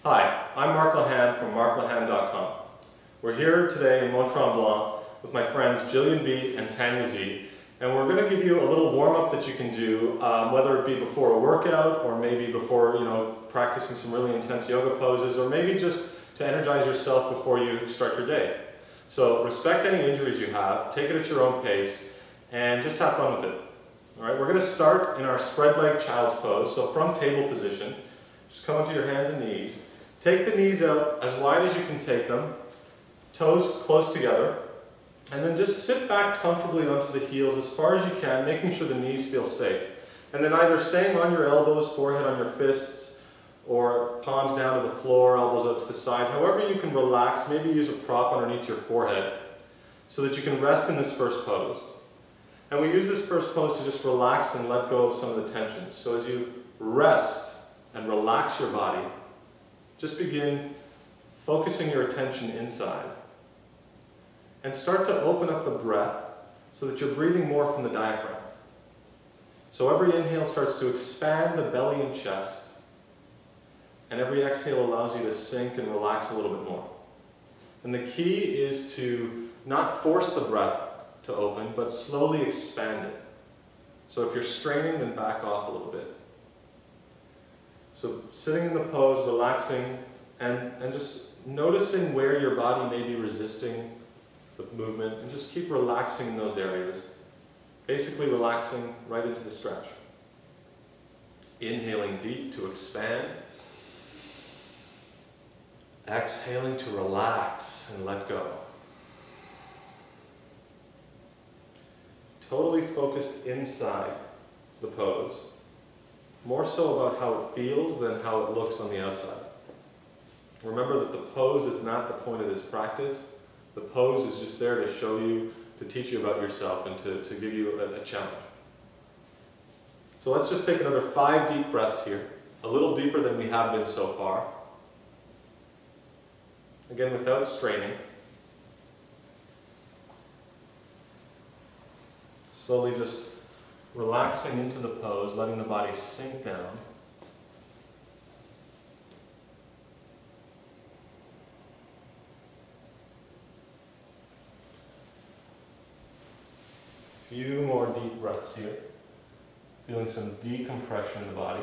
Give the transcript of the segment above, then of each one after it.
Hi, I'm Mark Laham from marklaham.com. We're here today in Mont Tremblant with my friends Jillian B. and Tanya Z, and we're going to give you a little warm-up that you can do, whether it be before a workout or maybe before, practicing some really intense yoga poses, or maybe just to energize yourself before you start your day. So respect any injuries you have, take it at your own pace, and just have fun with it. All right, we're going to start in our spread leg child's pose, so from table position. Just come onto your hands and knees. Take the knees out as wide as you can take them, toes close together, and then just sit back comfortably onto the heels as far as you can, making sure the knees feel safe. And then either staying on your elbows, forehead on your fists, or palms down to the floor, elbows out to the side. However you can relax, maybe use a prop underneath your forehead so that you can rest in this first pose. And we use this first pose to just relax and let go of some of the tensions. So as you rest and relax your body, just begin focusing your attention inside. And start to open up the breath so that you're breathing more from the diaphragm. So every inhale starts to expand the belly and chest, and every exhale allows you to sink and relax a little bit more. And the key is to not force the breath to open, but slowly expand it. So if you're straining, then back off a little bit. So sitting in the pose, relaxing, and just noticing where your body may be resisting the movement, and just keep relaxing in those areas. Basically relaxing right into the stretch. Inhaling deep to expand. Exhaling to relax and let go. Totally focused inside the pose. More so about how it feels than how it looks on the outside. Remember that the pose is not the point of this practice. The pose is just there to show you, to teach you about yourself, and to give you a challenge. So let's just take another 5 deep breaths here, a little deeper than we have been so far. Again, without straining. Slowly just relaxing into the pose, letting the body sink down. Few more deep breaths here. Feeling some decompression in the body.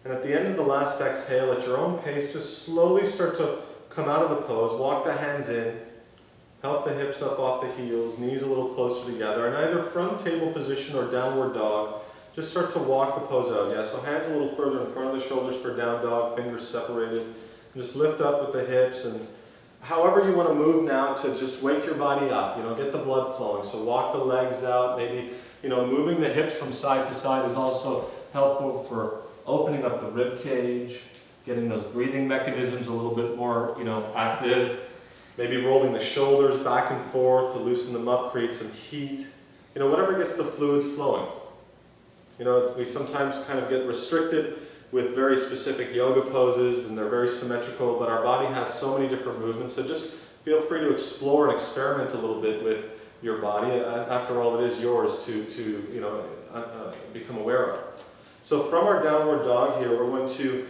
And at the end of the last exhale, at your own pace, just slowly start to come out of the pose. Walk the hands in. Help the hips up off the heels, knees a little closer together. And either from table position or downward dog, just start to walk the pose out. Yeah, so hands a little further in front of the shoulders for down dog, fingers separated. And just lift up with the hips, and however you want to move now to just wake your body up, get the blood flowing. So walk the legs out, maybe, moving the hips from side to side is also helpful for opening up the rib cage, getting those breathing mechanisms a little bit more, active. Maybe rolling the shoulders back and forth to loosen them up, create some heat. Whatever gets the fluids flowing. We sometimes kind of get restricted with very specific yoga poses, and they're very symmetrical, but our body has so many different movements, so just feel free to explore and experiment a little bit with your body. After all, it is yours to become aware of. So from our downward dog here, we're going to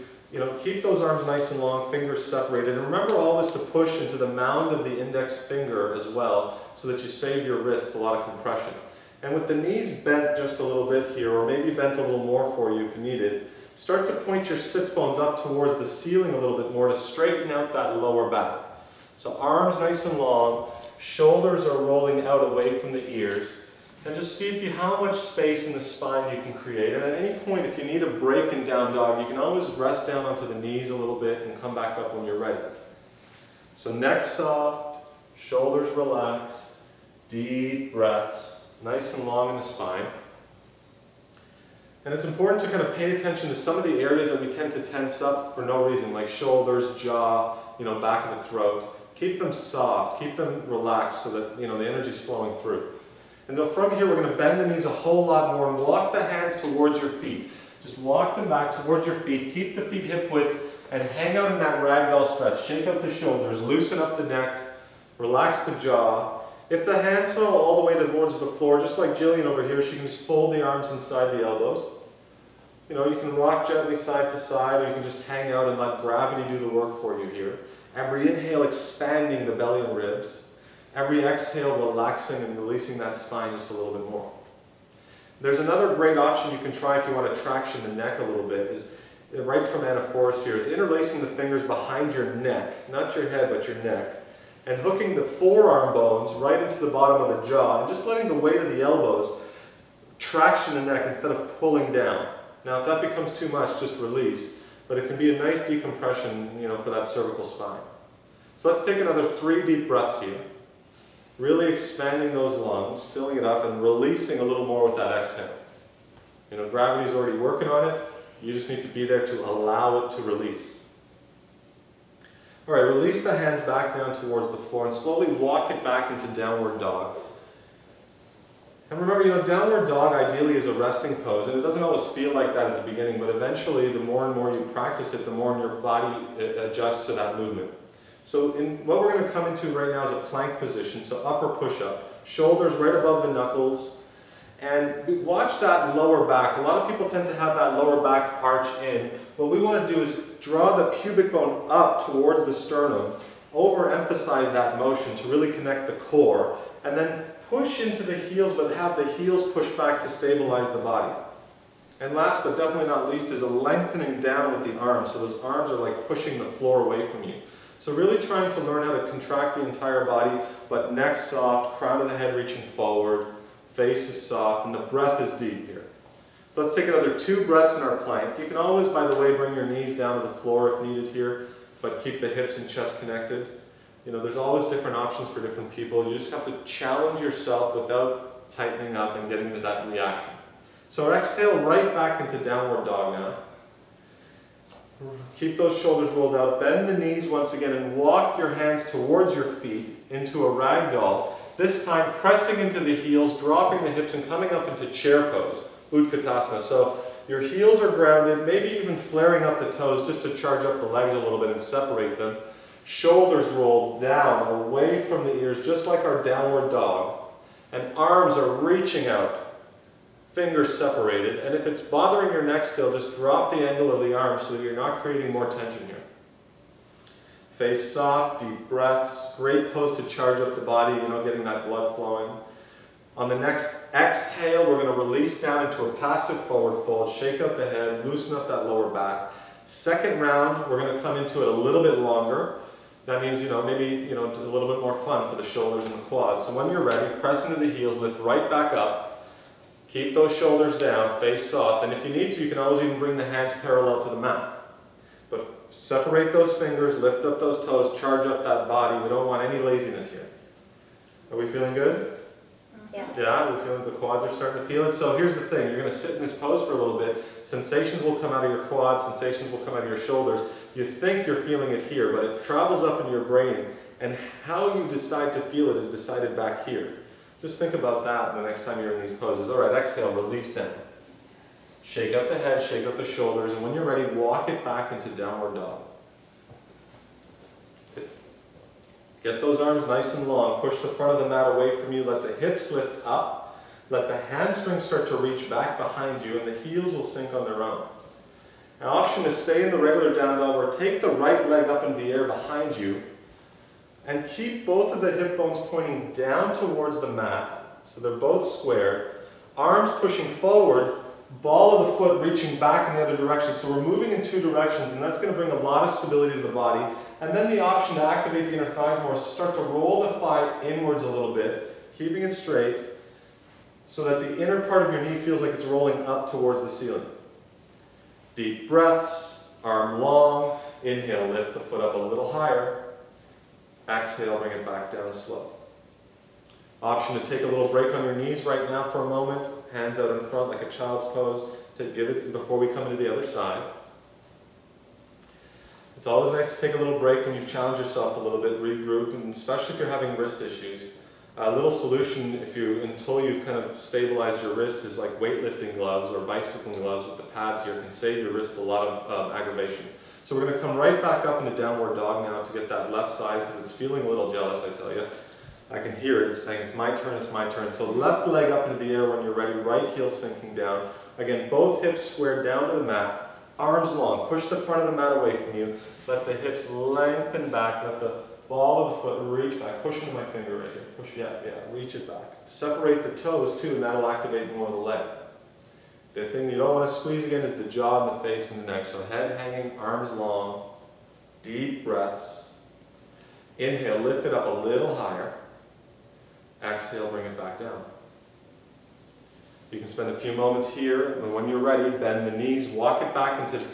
keep those arms nice and long, fingers separated, and remember always to push into the mound of the index finger as well, so that you save your wrists a lot of compression. And with the knees bent just a little bit here, or maybe bent a little more for you if you need it, start to point your sits bones up towards the ceiling a little bit more to straighten out that lower back. So arms nice and long, shoulders are rolling out away from the ears, and just see how much space in the spine you can create. And at any point, if you need a break in down dog, you can always rest down onto the knees a little bit and come back up when you're ready. So neck soft, shoulders relaxed, deep breaths. Nice and long in the spine. And it's important to kind of pay attention to some of the areas that we tend to tense up for no reason, like shoulders, jaw, back of the throat. Keep them soft, keep them relaxed so that the energy is flowing through. And then from here, we're going to bend the knees a whole lot more and walk the hands towards your feet. Just walk them back towards your feet. Keep the feet hip width and hang out in that ragdoll stretch. Shake up the shoulders, loosen up the neck, relax the jaw. If the hands fall all the way towards the floor, just like Jillian over here, she can just fold the arms inside the elbows. You know, you can rock gently side to side, or you can just hang out and let gravity do the work for you here. Every inhale expanding the belly and ribs. Every exhale relaxing and releasing that spine just a little bit more. There's another great option you can try if you want to traction the neck a little bit, is right from Anna Forrest here, is interlacing the fingers behind your neck, not your head but your neck, and hooking the forearm bones right into the bottom of the jaw, and just letting the weight of the elbows traction the neck instead of pulling down. Now if that becomes too much, just release, but it can be a nice decompression, you know, for that cervical spine. So let's take another 3 deep breaths here. Really expanding those lungs, filling it up, and releasing a little more with that exhale. You know, gravity's already working on it. You just need to be there to allow it to release. All right, release the hands back down towards the floor and slowly walk it back into downward dog. And remember, you know, downward dog ideally is a resting pose, and it doesn't always feel like that at the beginning, but eventually the more and more you practice it, the more your body adjusts to that movement. So what we're going to come into right now is a plank position, so upper push-up. Shoulders right above the knuckles. And watch that lower back. A lot of people tend to have that lower back arch in. What we want to do is draw the pubic bone up towards the sternum, overemphasize that motion to really connect the core, and then push into the heels, but have the heels push back to stabilize the body. And last but definitely not least is a lengthening down with the arms. So those arms are like pushing the floor away from you. So really trying to learn how to contract the entire body, but neck soft, crown of the head reaching forward, face is soft, and the breath is deep here. So let's take another 2 breaths in our plank. You can always, by the way, bring your knees down to the floor if needed here, but keep the hips and chest connected. You know, there's always different options for different people. You just have to challenge yourself without tightening up and getting to that reaction. So exhale right back into downward dog now. Keep those shoulders rolled out. Bend the knees once again and walk your hands towards your feet into a ragdoll. This time pressing into the heels, dropping the hips and coming up into chair pose, Utkatasana. So your heels are grounded, maybe even flaring up the toes just to charge up the legs a little bit and separate them. Shoulders rolled down, away from the ears, just like our downward dog. And arms are reaching out. Fingers separated, and if it's bothering your neck still, just drop the angle of the arms so that you're not creating more tension here. Face soft, deep breaths, great pose to charge up the body, you know, getting that blood flowing. On the next exhale, we're going to release down into a passive forward fold, shake out the head, loosen up that lower back. Second round, we're going to come into it a little bit longer. That means, you know, maybe, you know, a little bit more fun for the shoulders and the quads. So when you're ready, press into the heels, lift right back up. Keep those shoulders down, face soft, and if you need to, you can always even bring the hands parallel to the mat. But separate those fingers, lift up those toes, charge up that body. We don't want any laziness here. Are we feeling good? Yes. Yeah, we're feeling the quads are starting to feel it. So here's the thing, you're going to sit in this pose for a little bit. Sensations will come out of your quads, sensations will come out of your shoulders. You think you're feeling it here, but it travels up in your brain, and how you decide to feel it is decided back here. Just think about that the next time you're in these poses. All right, exhale, release down. Shake out the head, shake out the shoulders, and when you're ready, walk it back into downward dog. Get those arms nice and long. Push the front of the mat away from you. Let the hips lift up. Let the hamstrings start to reach back behind you, and the heels will sink on their own. An option is stay in the regular down dog, or take the right leg up in the air behind you, and keep both of the hip bones pointing down towards the mat, so they're both squared. Arms pushing forward, ball of the foot reaching back in the other direction. So we're moving in 2 directions, and that's going to bring a lot of stability to the body. And then the option to activate the inner thighs more is to start to roll the thigh inwards a little bit, keeping it straight, so that the inner part of your knee feels like it's rolling up towards the ceiling. Deep breaths, arm long. Inhale, lift the foot up a little higher. Exhale, bring it back down slow. Option to take a little break on your knees right now for a moment. Hands out in front like a child's pose to give it before we come into the other side. It's always nice to take a little break when you've challenged yourself a little bit, regroup, and especially if you're having wrist issues. A little solution until you've kind of stabilized your wrist is like weightlifting gloves or bicycling gloves with the pads here can save your wrists a lot of aggravation. So we're going to come right back up into downward dog now to get that left side because it's feeling a little jealous, I tell you. I can hear it. It's saying it's my turn, it's my turn. So left leg up into the air when you're ready, right heel sinking down. Again, both hips squared down to the mat, arms long. Push the front of the mat away from you. Let the hips lengthen back. Let the ball of the foot reach back. Push into my finger right here. Push, yeah, reach it back. Separate the toes too, and that'll activate more of the leg. The thing you don't want to squeeze again is the jaw and the face and the neck. So head hanging, arms long, deep breaths. Inhale, lift it up a little higher. Exhale, bring it back down. You can spend a few moments here, and when you're ready, bend the knees, walk it back into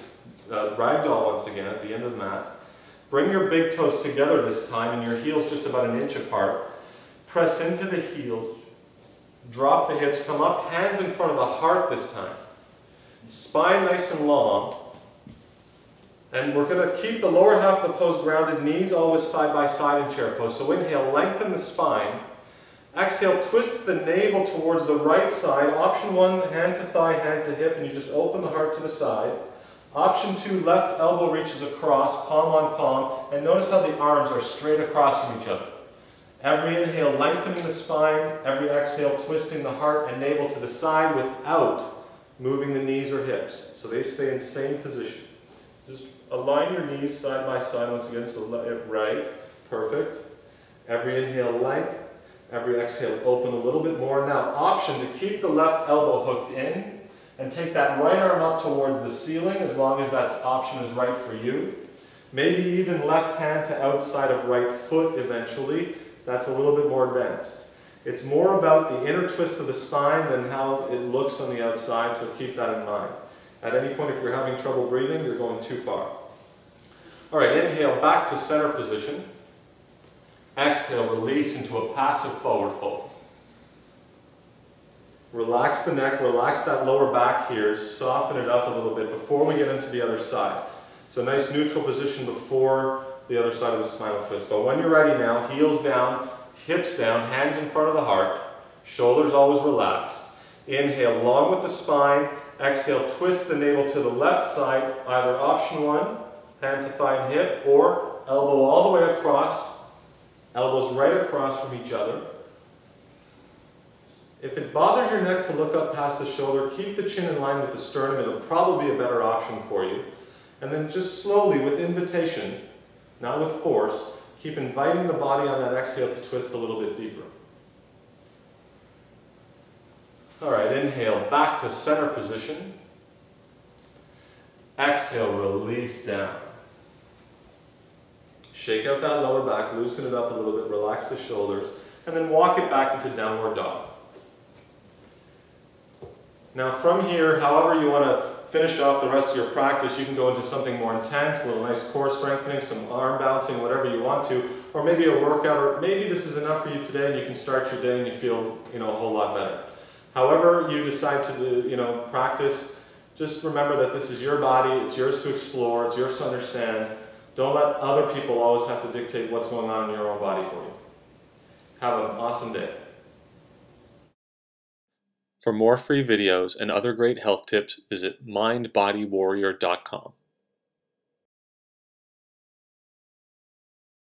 ragdoll once again at the end of the mat. Bring your big toes together this time, and your heels just about an inch apart. Press into the heels. Drop the hips, come up, hands in front of the heart this time. Spine nice and long. And we're going to keep the lower half of the pose grounded, knees always side by side in chair pose. So inhale, lengthen the spine. Exhale, twist the navel towards the right side. Option 1, hand to thigh, hand to hip, and you just open the heart to the side. Option 2, left elbow reaches across, palm on palm, and notice how the arms are straight across from each other. Every inhale, lengthening the spine. Every exhale, twisting the heart and navel to the side without moving the knees or hips. So they stay in same position. Just align your knees side by side once again, so right, perfect. Every inhale, length. Every exhale, open a little bit more. Now, option to keep the left elbow hooked in and take that right arm up towards the ceiling, as long as that option is right for you. Maybe even left hand to outside of right foot eventually. That's a little bit more advanced. It's more about the inner twist of the spine than how it looks on the outside, so keep that in mind. At any point, if you're having trouble breathing, you're going too far. All right, inhale back to center position. Exhale, release into a passive forward fold. Relax the neck, relax that lower back here, soften it up a little bit before we get into the other side. So nice neutral position before the other side of the spinal twist. But when you're ready now, heels down, hips down, hands in front of the heart, shoulders always relaxed. Inhale, long with the spine. Exhale, twist the navel to the left side, either option 1, hand to thigh and hip, or elbow all the way across, elbows right across from each other. If it bothers your neck to look up past the shoulder, keep the chin in line with the sternum. It'll probably be a better option for you. And then just slowly, with invitation, not with force, keep inviting the body on that exhale to twist a little bit deeper. All right, inhale, back to center position. Exhale, release down. Shake out that lower back, loosen it up a little bit, relax the shoulders, and then walk it back into downward dog. Now from here, however you want to finish off the rest of your practice, you can go into something more intense, a little nice core strengthening, some arm bouncing, whatever you want to, or maybe a workout, or maybe this is enough for you today and you can start your day and you feel, a whole lot better. However you decide to do, practice, just remember that this is your body, it's yours to explore, it's yours to understand. Don't let other people always have to dictate what's going on in your own body for you. Have an awesome day. For more free videos and other great health tips, visit mindbodywarrior.com.